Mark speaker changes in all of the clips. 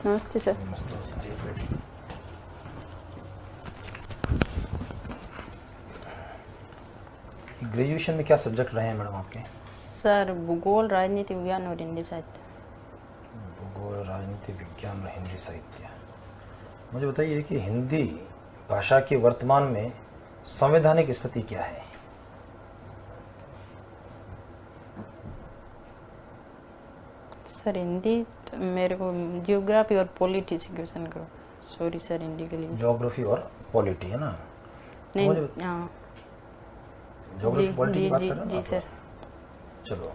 Speaker 1: नमस्ते sir.
Speaker 2: Graduation में क्या सब्जेक्ट रहे हैं मैडम आपके?
Speaker 1: सर भूगोल, राजनीति विज्ञान और हिंदी साहित्य।
Speaker 2: भूगोल, राजनीति विज्ञान और हिंदी साहित्य। मुझे बताइए कि हिंदी भाषा की वर्तमान में संवैधानिक स्थिति क्या है?
Speaker 1: सर हिंदी तो मेरे को जियोग्राफी और पॉलिटी से क्वेश्चन करो। सॉरी सर, हिंदी के लिए।
Speaker 2: ज्योग्राफी और पॉलिटी है ना?
Speaker 1: नहीं,
Speaker 2: तो
Speaker 1: हाँ
Speaker 2: ज्योग्राफी
Speaker 1: जी
Speaker 2: पॉलिटी की
Speaker 1: जी
Speaker 2: बात
Speaker 1: जी
Speaker 2: कर रहे हैं ना
Speaker 1: जी
Speaker 2: आप?
Speaker 1: सर।
Speaker 2: चलो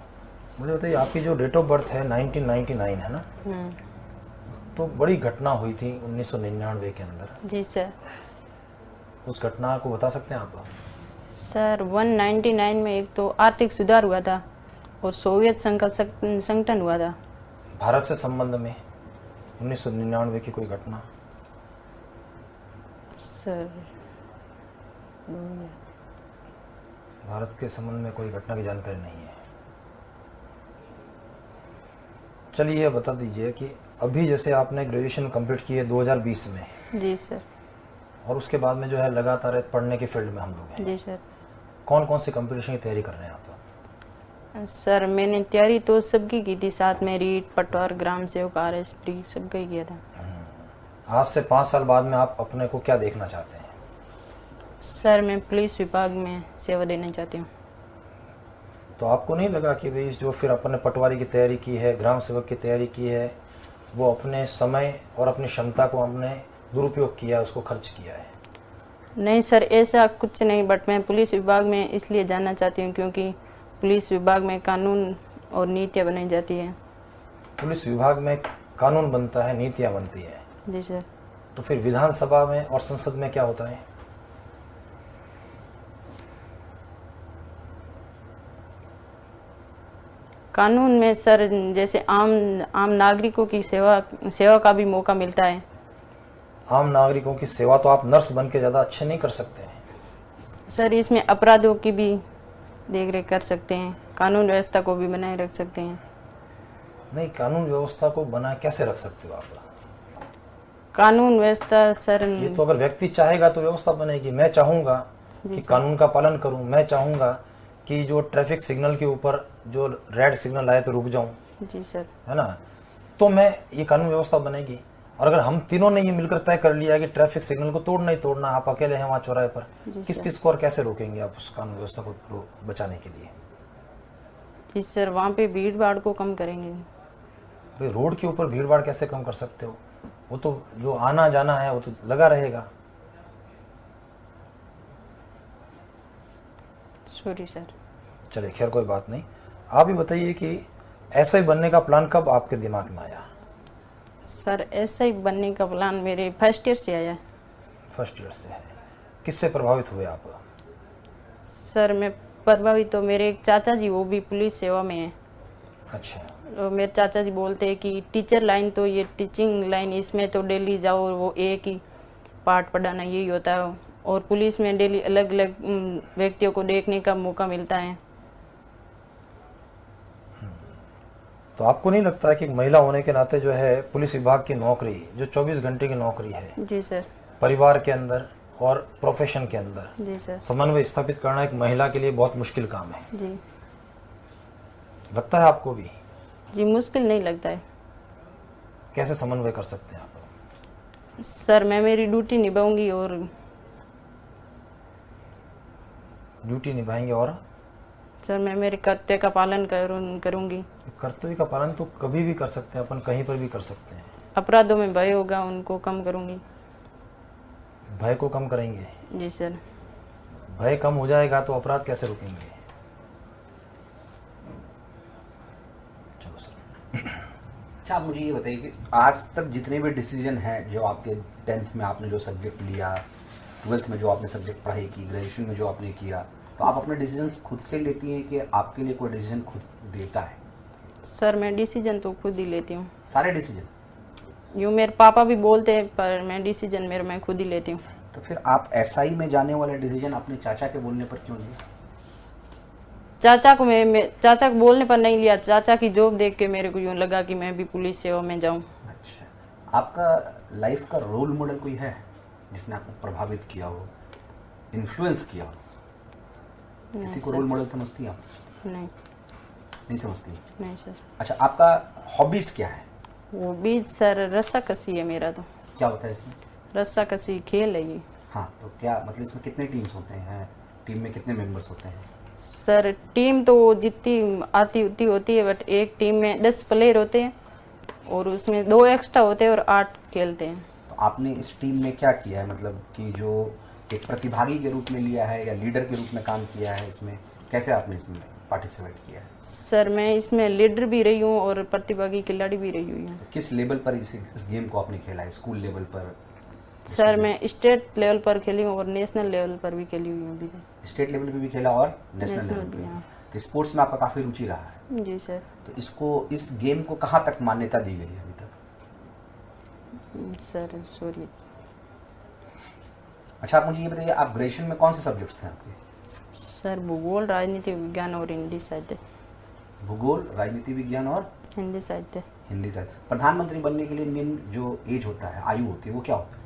Speaker 2: मुझे बताइए, आपकी जो डेट ऑफ बर्थ है 1999 है ना? तो बड़ी घटना हुई थी 1999 के अंदर।
Speaker 1: जी सर।
Speaker 2: उस घटना को बता सकते हैं आप?
Speaker 1: सर 199 में एक तो आर्थिक सुधार हुआ था और सोवियत संघ का संगठन हुआ था।
Speaker 2: भारत से संबंध में 1999 की कोई घटना?
Speaker 1: सर
Speaker 2: भारत के संबंध में कोई घटना की जानकारी नहीं है। चलिए ये बता दीजिए कि अभी जैसे आपने ग्रेजुएशन कंप्लीट की है 2020 में।
Speaker 1: जी सर।
Speaker 2: और उसके बाद में जो है लगातार पढ़ने के फील्ड में हम लोग हैं।
Speaker 1: जी सर।
Speaker 2: कौन कौन सी कंपटीशन की तैयारी कर रहे हैं आप?
Speaker 1: सर मैंने तैयारी तो सबकी की थी, साथ में रीट, पटवार, ग्राम सेवक, RSP सबका ही किया था।
Speaker 2: आज से 5 साल बाद में आप अपने को क्या देखना चाहते हैं?
Speaker 1: सर मैं पुलिस विभाग में सेवा देना चाहती हूँ।
Speaker 2: तो आपको नहीं लगा कि भाई जो फिर अपने पटवारी की तैयारी की है, ग्राम सेवक की तैयारी की है, वो अपने समय और अपनी क्षमता को हमने दुरुपयोग किया है, उसको खर्च किया है?
Speaker 1: नहीं सर, ऐसा कुछ नहीं, बट मैं पुलिस विभाग में इसलिए जाना चाहती हूँ क्योंकि पुलिस विभाग में कानून और नीतियाँ बनाई जाती है।
Speaker 2: पुलिस विभाग में कानून बनता है, नीतियाँ बनती है।
Speaker 1: जी सर।
Speaker 2: तो फिर विधानसभा में और संसद में क्या होता है?
Speaker 1: कानून में सर जैसे आम नागरिकों की सेवा का भी मौका मिलता है।
Speaker 2: आम नागरिकों की सेवा तो आप नर्स बन के ज़्यादा अच्छे नहीं कर सकते हैं
Speaker 1: सर, इसमें अपराधों की भी देखरेख कर सकते हैं, कानून व्यवस्था को भी बनाए रख सकते हैं।
Speaker 2: नहीं, कानून व्यवस्था को बना कैसे रख सकते हो आप?
Speaker 1: कानून व्यवस्था सर,
Speaker 2: ये तो अगर व्यक्ति चाहेगा तो व्यवस्था बनेगी। मैं चाहूंगा कि कानून का पालन करूं, मैं चाहूंगा कि जो ट्रैफिक सिग्नल के ऊपर जो रेड सिग्नल आए तो रुक जाऊं,
Speaker 1: जी सर,
Speaker 2: है ना? तो मैं ये कानून व्यवस्था बनेगी। और अगर हम तीनों ने ये मिलकर तय कर लिया कि ट्रैफिक सिग्नल को तोड़ना ही तोड़ना, आप अकेले हैं वहां चौराहे पर, किस किस को और कैसे रोकेंगे आप उस कानून व्यवस्था को बचाने के लिए?
Speaker 1: जी सर, वहाँ पे भीड़ भाड़ को कम करेंगे।
Speaker 2: भाई रोड के ऊपर भीड़ भाड़ कैसे कम कर सकते हो? वो तो जो आना जाना है वो तो लगा रहेगा।
Speaker 1: Sorry sir.
Speaker 2: चलिए खैर कोई बात नहीं। आप ही बताइए कि ऐसा ही बनने का प्लान कब आपके दिमाग में आया?
Speaker 1: सर ऐसा ही बनने का प्लान मेरे फर्स्ट ईयर से आया।
Speaker 2: फर्स्ट ईयर से है। किससे प्रभावित हुए आप?
Speaker 1: सर मैं प्रभावित तो मेरे एक चाचा जी, वो भी पुलिस सेवा में है।
Speaker 2: अच्छा।
Speaker 1: तो मेरे चाचा जी बोलते हैं कि टीचर लाइन तो ये टीचिंग लाइन, इसमें तो डेली जाओ और वो एक ही पाठ पढ़ाना यही होता है, और पुलिस में डेली अलग अलग व्यक्तियों को देखने का मौका मिलता है।
Speaker 2: तो आपको नहीं लगता है कि महिला होने के नाते जो है पुलिस विभाग की नौकरी, जो 24 घंटे की नौकरी है,
Speaker 1: जी सर,
Speaker 2: परिवार के अंदर और प्रोफेशन के अंदर
Speaker 1: जी सर,
Speaker 2: समन्वय स्थापित करना एक महिला के लिए बहुत मुश्किल काम है?
Speaker 1: जी
Speaker 2: लगता है आपको भी?
Speaker 1: जी, मुश्किल नहीं लगता है
Speaker 2: कैसे समन्वय कर सकते हैं आप?
Speaker 1: सर। मैं मेरी ड्यूटी निभाऊंगी और
Speaker 2: ड्यूटी निभाएंगे और
Speaker 1: सर मैं मेरे कर्तव्य का पालन करूंगी।
Speaker 2: कर्तव्य का पालन तो कभी भी कर सकते हैं अपन, कहीं पर भी कर सकते हैं।
Speaker 1: अपराधों में भय होगा उनको कम करूंगी।
Speaker 2: भय को कम करेंगे?
Speaker 1: जी सर।
Speaker 2: भय कम हो जाएगा तो अपराध कैसे रुकेंगे? चलो सर।
Speaker 3: अच्छा, आप मुझे ये बताइए कि आज तक जितने भी डिसीजन हैं, जो आपके 10th में आपने जो सब्जेक्ट लिया, 12th में जो आपने सब्जेक्ट पढ़ाई की, ग्रेजुएशन में जो आपने किया, तो आप अपने डिसीजंस खुद से लेती हैं कि आपके लिए कोई डिसीजन खुद देता है?
Speaker 1: सर मैं डिसीजन तो खुद ही लेती हूँ।
Speaker 3: सारे डिसीजन?
Speaker 1: यूँ मेरे पापा भी बोलते हैं, पर मैं डिसीजन मैं खुद ही लेती हूँ।
Speaker 3: तो फिर आप SI में जाने वाले डिसीजन अपने चाचा के बोलने पर क्यों लिए?
Speaker 1: चाचा को चाचा को बोलने पर नहीं लिया। चाचा की जॉब देख के मेरे को यूँ लगा कि मैं भी पुलिस सेवा में जाऊँ।
Speaker 3: अच्छा, आपका लाइफ का रोल मॉडल कोई है जिसने आपको प्रभावित किया हो, इन्फ्लुएंस किया हो? किसी को
Speaker 1: सर।
Speaker 3: रोल मॉडल समझती हैं आप?
Speaker 1: नहीं।
Speaker 3: नहीं समझती?
Speaker 1: नहीं सर।
Speaker 3: अच्छा, आपका हॉबीज क्या है?
Speaker 1: वो भी सर रस्साकसी है मेरा तो।
Speaker 3: क्या होता है इसमें?
Speaker 1: रस्साकसी खेल है ये।
Speaker 3: हाँ, तो क्या मतलब इसमें कितने टीम्स होते हैं, टीम में कितने मेंबर्स होते हैं?
Speaker 1: सर टीम तो जितनी आती उतनी होती है, बट एक टीम में 10 प्लेयर होते हैं और उसमें 2 एक्स्ट्रा होते हैं और 8 खेलते हैं।
Speaker 3: तो आपने इस टीम में क्या किया है, मतलब कि जो एक प्रतिभागी के रूप में लिया है या लीडर के रूप में काम किया है, इसमें कैसे आपने इसमें पार्टिसिपेट किया है?
Speaker 1: सर मैं इसमें लीडर भी रही हूँ और प्रतिभागी खिलाड़ी भी रही हुई हूँ।
Speaker 3: तो किस लेवल पर इस गेम को आपने खेला है? स्कूल लेवल पर?
Speaker 1: सर मैं स्टेट लेवल पर खेली हूँ और नेशनल लेवल पर भी खेली हुई हूँ अभी तक।
Speaker 3: स्टेट लेवल पे भी खेला और नेशनल
Speaker 1: नेशनल
Speaker 3: लेवल
Speaker 1: भी,
Speaker 3: पे?
Speaker 1: हाँ।
Speaker 3: तो स्पोर्ट्स में आपका काफ़ी रुचि रहा है।
Speaker 1: जी सर।
Speaker 3: तो इस गेम को कहाँ तक मान्यता दी गई है अभी तक?
Speaker 1: Sir sorry.
Speaker 3: अच्छा, आप मुझे ये बताइए, आप ग्रेजुएशन में कौन से सब्जेक्ट्स थे आपके?
Speaker 1: सर भूगोल, राजनीति विज्ञान और हिंदी साहित्य।
Speaker 3: भूगोल, राजनीति विज्ञान और
Speaker 1: हिंदी साहित्य।
Speaker 3: हिंदी साहित्य। प्रधानमंत्री बनने के लिए निम्न जो एज होता है, आयु होती है, वो क्या होता है?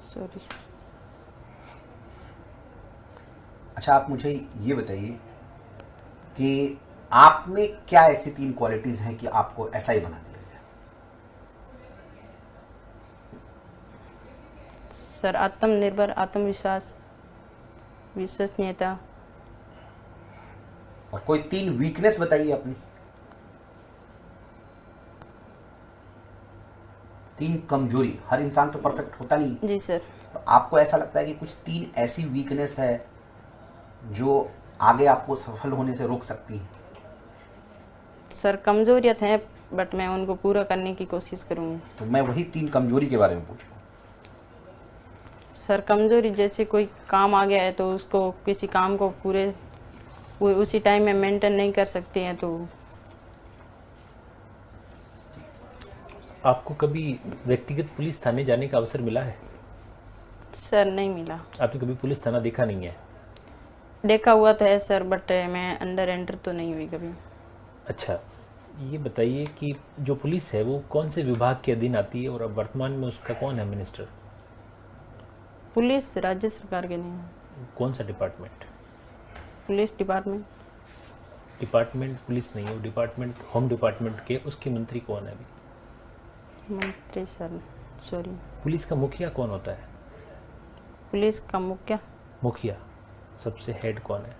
Speaker 1: Sorry sir.
Speaker 3: अच्छा, आप मुझे ये बताइए कि आप में क्या ऐसी 3 क्वालिटीज हैं कि आपको ऐसा ही बना दिया गया?
Speaker 1: सर आत्मनिर्भर, आत्मविश्वास, विश्वसनीयता।
Speaker 3: और कोई 3 वीकनेस बताइए अपनी। 3 कमजोरी। हर इंसान तो परफेक्ट होता नहीं।
Speaker 1: जी सर।
Speaker 3: तो आपको ऐसा लगता है कि कुछ 3 ऐसी वीकनेस है जो आगे आपको सफल होने से रोक सकती है?
Speaker 1: सर कमजोरियत है, बट मैं उनको पूरा करने की कोशिश करूंगी।
Speaker 3: तो मैं वही 3 कमजोरी के बारे में पूछ रहा हूँ।
Speaker 1: सर कमजोरी जैसे कोई काम आ गया है तो उसको किसी काम को पूरे उसी टाइम में मेंटेन नहीं कर सकते हैं तो।
Speaker 4: आपको कभी व्यक्तिगत पुलिस थाने जाने का अवसर मिला है?
Speaker 1: सर नहीं मिला।
Speaker 4: आपने कभी पुलिस थाना देखा नहीं है?
Speaker 1: देखा हुआ तो है सर, बट मैं अंदर एंटर तो नहीं हुई कभी।
Speaker 4: अच्छा, ये बताइए कि जो पुलिस है वो कौन से विभाग के अधीन आती है और अब वर्तमान में उसका कौन है मिनिस्टर?
Speaker 1: पुलिस राज्य सरकार के नहीं है।
Speaker 4: कौन सा department?
Speaker 1: Police department.
Speaker 4: Department police नहीं है, डिपार्टमेंट होम डिपार्टमेंट के, उसके मंत्री कौन है अभी?
Speaker 1: मंत्री सर सॉरी।
Speaker 4: पुलिस का मुखिया कौन होता है?
Speaker 1: पुलिस का मुखिया।
Speaker 4: मुखिया सबसे हेड कौन है?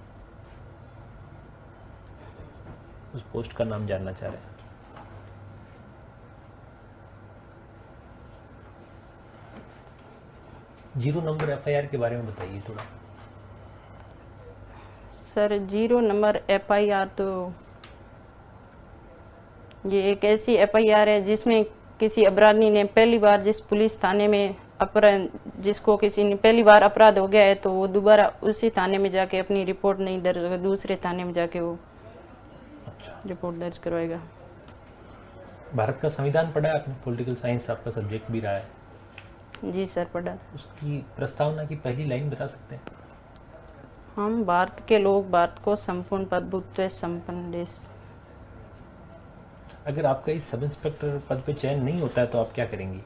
Speaker 4: उस पोस्ट का नाम जानना चाह रहे हैं। जीरो नंबर एफआईआर के बारे में बताइए थोड़ा।
Speaker 1: सर 0 नंबर एफआईआर तो ये एक ऐसी एफआईआर है जिसमें किसी अपराधी ने पहली बार जिस पुलिस थाने में जिसको किसी ने पहली बार अपराध हो गया है तो वो दोबारा उसी थाने में जाके अपनी रिपोर्ट नहीं दर्ज, दूसरे थाने में जाके वो रिपोर्ट दर्ज करवाएगा।
Speaker 4: भारत का संविधान पढ़ा है आपने? पॉलिटिकल साइंस आपका सब्जेक्ट भी रहा है।
Speaker 1: जी सर पढ़ा।
Speaker 4: उसकी प्रस्तावना की पहली लाइन बता सकते हैं?
Speaker 1: हम भारत के लोग भारत को संपूर्ण प्रभुत्व संपन्न देश।
Speaker 4: अगर आपका इस सब इंस्पेक्टर पद पे चयन नहीं होता है तो आप क्या करेंगी?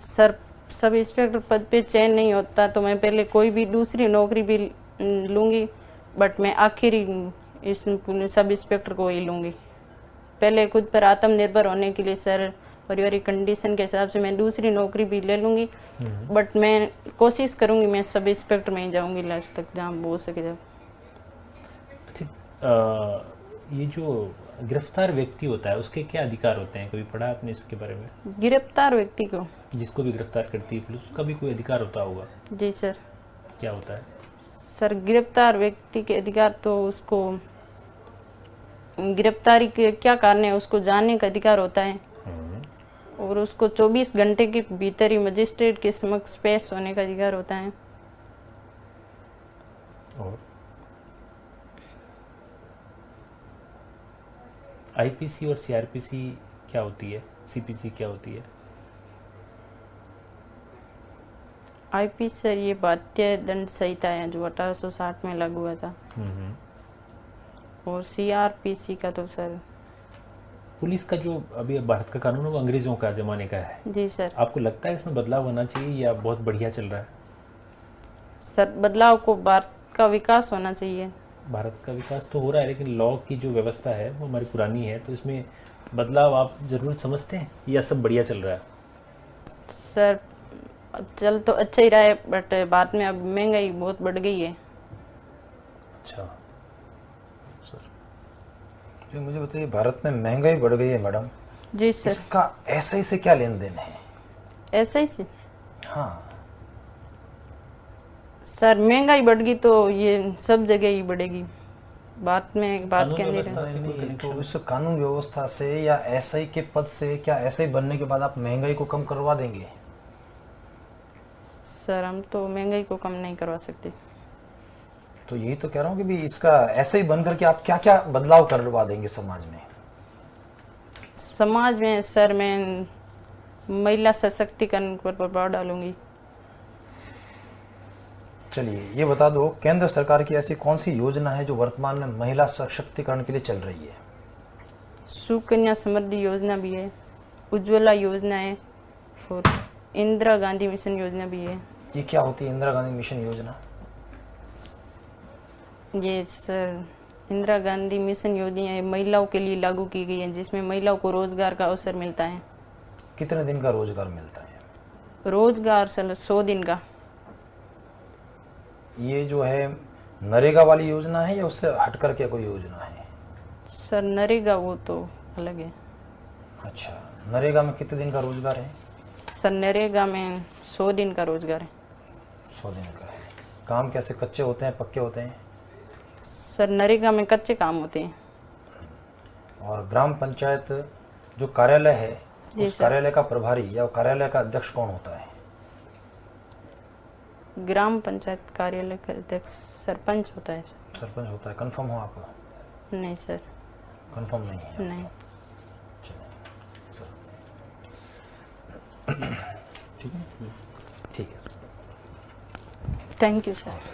Speaker 1: सर सब इंस्पेक्टर पद पे चयन नहीं होता तो मैं पहले कोई भी दूसरी नौकरी भी लूंगी, बट मैं आखिरी इस सब इंस्पेक्टर को ही लूंगी। पहले खुद पर आत्मनिर्भर होने के लिए सर पारिवारिक कंडीशन के हिसाब से मैं दूसरी नौकरी भी ले लूंगी, बट मैं कोशिश करूंगी मैं सब इंस्पेक्टर में ही जाऊंगी लास्ट तक जहाँ हो सके जब।
Speaker 4: अच्छा, ये जो गिरफ्तार व्यक्ति होता है उसके क्या अधिकार होते हैं? कभी पढ़ा आपने इसके बारे में?
Speaker 1: गिरफ्तार व्यक्ति को
Speaker 4: जिसको भी गिरफ्तार करती है पुलिस, उसका भी कोई अधिकार होता होगा?
Speaker 1: जी सर।
Speaker 4: क्या होता है?
Speaker 1: सर गिरफ्तार व्यक्ति के अधिकार तो उसको गिरफ्तारी के क्या कारण है उसको जानने का अधिकार होता है और उसको 24 घंटे के भीतर ही मजिस्ट्रेट के समक्ष पेश होने का अधिकार होता है।
Speaker 4: और आईपीसी और सीआरपीसी क्या होती है? सीपीसी क्या होती है?
Speaker 1: आईपी सर ये भारतीय दंड संहिता है जो 1860 में लागू हुआ था, और सीआरपीसी का तो सर।
Speaker 4: पुलिस का जो अभी भारत का कानून है वो अंग्रेजों का जमाने का है।
Speaker 1: जी सर।
Speaker 4: आपको लगता है इसमें बदलाव होना चाहिए या बहुत बढ़िया चल रहा है?
Speaker 1: सर बदलाव को भारत का विकास होना चाहिए।
Speaker 4: भारत का विकास तो हो रहा है, लेकिन लॉ की जो व्यवस्था है वो हमारी पुरानी है, तो इसमें बदलाव आप जरूर समझते हैं या सब बढ़िया चल रहा है?
Speaker 1: सर चल तो अच्छा ही रहा है, बट बाद में अब महंगाई बहुत बढ़ गई है।
Speaker 4: अच्छा सर,
Speaker 2: जो मुझे बताइए, भारत में महंगाई बढ़ गई है मैडम,
Speaker 1: जी सर।
Speaker 2: इसका एसआई से क्या लेन देन है?
Speaker 1: ऐसा ही
Speaker 2: हाँ,
Speaker 1: सर महंगाई बढ़ गई तो ये सब जगह ही बढ़ेगी, बात में बात
Speaker 4: कानून
Speaker 1: कहने
Speaker 4: व्यवस्था
Speaker 1: रहे।
Speaker 4: से कोई
Speaker 2: नहीं तो
Speaker 4: connection?
Speaker 2: इस कानून व्यवस्था से या एसआई के पद से, क्या एसआई बनने के बाद आप महंगाई को कम करवा देंगे?
Speaker 1: सर हम तो महंगाई को कम नहीं करवा सकते।
Speaker 2: तो यही तो कह रहा हूँ कि भी इसका एसआई बन करके आप क्या क्या बदलाव करवा देंगे समाज में?
Speaker 1: समाज में सर मैं महिला सशक्तिकरण पर प्रभाव डालूंगी।
Speaker 2: चलिए ये बता दो, केंद्र सरकार की ऐसी कौन सी योजना है जो वर्तमान में महिला सशक्तिकरण के लिए चल रही है?
Speaker 1: सुकन्या समृद्धि योजना भी है, उज्ज्वला योजना है, और इंदिरा गांधी मिशन योजना भी है।
Speaker 2: ये क्या होती है इंदिरा गांधी मिशन योजना?
Speaker 1: ये सर इंदिरा गांधी मिशन योजना महिलाओं के लिए लागू की गई है, जिसमें महिलाओं को रोजगार का अवसर मिलता है।
Speaker 2: कितने दिन का रोजगार मिलता है?
Speaker 1: रोजगार सर 100 दिन का।
Speaker 2: ये जो है नरेगा वाली योजना है या उससे हट करके कोई योजना है?
Speaker 1: सर नरेगा वो तो अलग है।
Speaker 2: अच्छा, नरेगा में कितने दिन का रोजगार है?
Speaker 1: सर नरेगा में 100 दिन का रोजगार है।
Speaker 2: 100 दिन का है। काम कैसे, कच्चे होते हैं पक्के होते हैं?
Speaker 1: सर नरेगा में कच्चे काम होते हैं।
Speaker 2: और ग्राम पंचायत जो कार्यालय है,
Speaker 1: जी
Speaker 2: उस
Speaker 1: सर।
Speaker 2: कार्यालय का प्रभारी या कार्यालय का अध्यक्ष कौन होता है?
Speaker 1: ग्राम पंचायत कार्यालय का अध्यक्ष सरपंच होता है।
Speaker 2: सरपंच होता है। कंफर्म हो आप?
Speaker 1: नहीं सर।
Speaker 2: कंफर्म नहीं है?
Speaker 1: नहीं।
Speaker 2: ठीक है, ठीक है सर।
Speaker 1: Thank you sir.